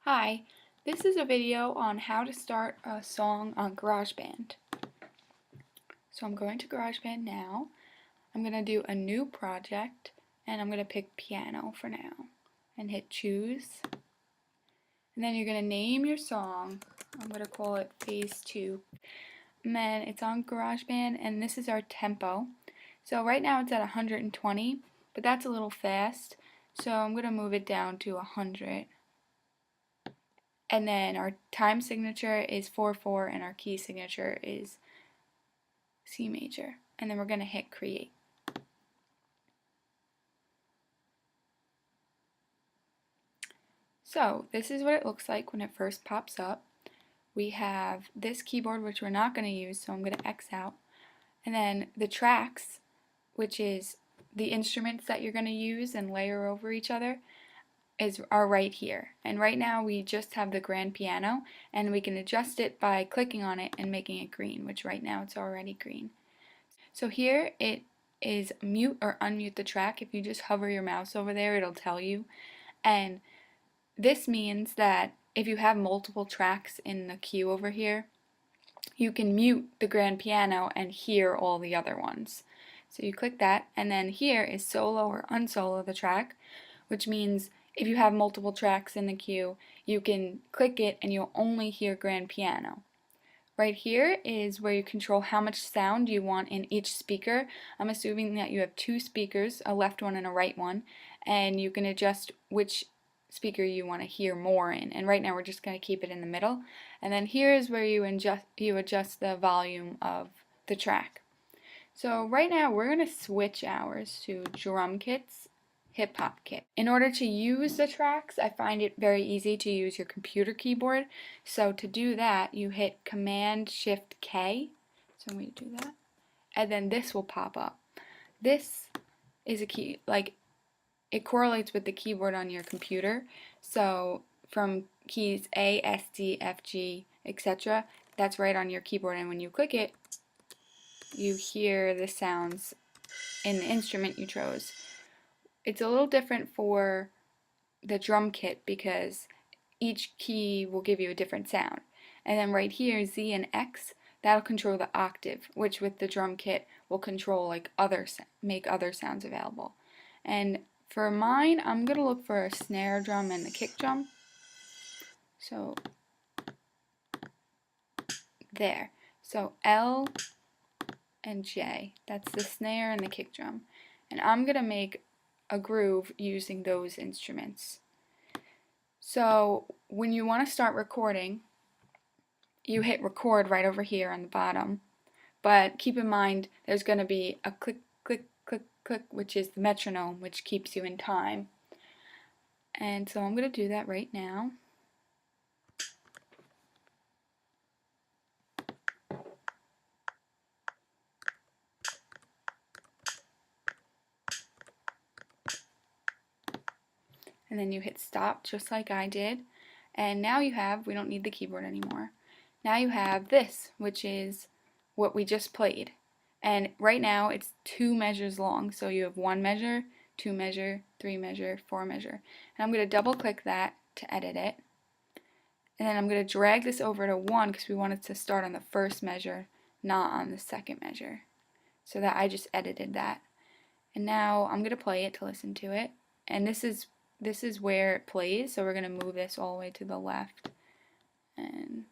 Hi, this is a video on how to start a song on GarageBand. So I'm going to GarageBand now. I'm going to do a new project and I'm going to pick piano for now and hit choose. And then you're going to name your song. I'm going to call it Phase 2. And then it's on GarageBand and this is our tempo. So right now it's at 120, but that's a little fast. So I'm going to move it down to 100. And then our time signature is 4/4 and our key signature is C major. And then we're going to hit create. So this is what it looks like when it first pops up. We have this keyboard, which we're not going to use, so I'm going to X out. And then the tracks, which is the instruments that you're going to use and layer over each other, are right here. And right now we just have the grand piano, and we can adjust it by clicking on it and making it green, which right now it's already green. So here it is mute or unmute the track. If you just hover your mouse over there, it'll tell you. And this means that if you have multiple tracks in the queue over here, you can mute the grand piano and hear all the other ones. So you click that, and then here is solo or unsolo the track, which means if you have multiple tracks in the queue, you can click it and you'll only hear grand piano. Right here is where you control how much sound you want in each speaker. I'm assuming that you have two speakers, a left one and a right one, and you can adjust which speaker you want to hear more in. And right now we're just going to keep it in the middle. And then here is where you adjust the volume of the track. So right now we're going to switch ours to drum kits, hip hop kit. In order to use the tracks, I find it very easy to use your computer keyboard. So to do that, you hit Command Shift K. So I'm going to do that. And then this will pop up. This is a key, like it correlates with the keyboard on your computer. So from keys A, S, D, F, G, etc., that's right on your keyboard, and when you click it, you hear the sounds in the instrument you chose. It's a little different for the drum kit because each key will give you a different sound. And then right here, Z and X, that'll control the octave, which with the drum kit will control like make other sounds available. And for mine, I'm going to look for a snare drum and the kick drum. So there. So L and J, that's the snare and the kick drum. And I'm going to make a groove using those instruments. So when you want to start recording, you hit record right over here on the bottom. But keep in mind there's going to be a click, click, click, click, which is the metronome, which keeps you in time. And so I'm going to do that right now. And then you hit stop just like I did. And now you have, we don't need the keyboard anymore. Now you have this, which is what we just played. And right now it's 2 measures long. So you have 1 measure, 2 measure, 3 measure, 4 measure. And I'm going to double click that to edit it. And then I'm going to drag this over to 1 because we want it to start on the first measure, not on the second measure. So that I just edited that. And now I'm going to play it to listen to it. And this is where it plays, so we're going to move this all the way to the left. And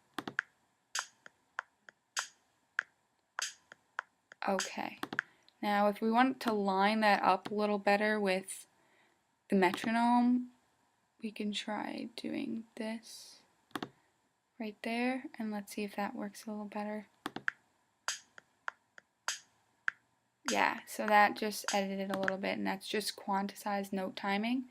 okay. Now if we want to line that up a little better with the metronome, we can try doing this right there, and let's see if that works a little better. Yeah, so that just edited a little bit, and that's just quantized note timing.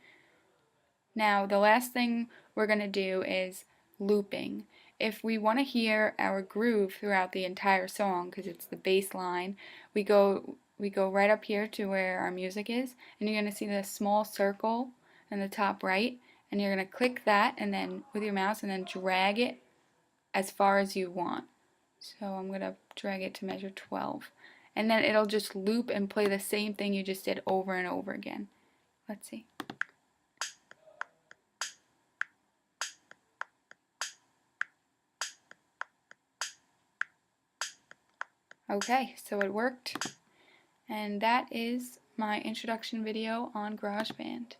Now the last thing we're going to do is looping. If we want to hear our groove throughout the entire song, because it's the bass line, we go right up here to where our music is, and you're going to see the small circle in the top right, and you're going to click that and then with your mouse and then drag it as far as you want. So I'm going to drag it to measure 12. And then it'll just loop and play the same thing you just did over and over again. Let's see. Okay, so it worked. And that is my introduction video on GarageBand.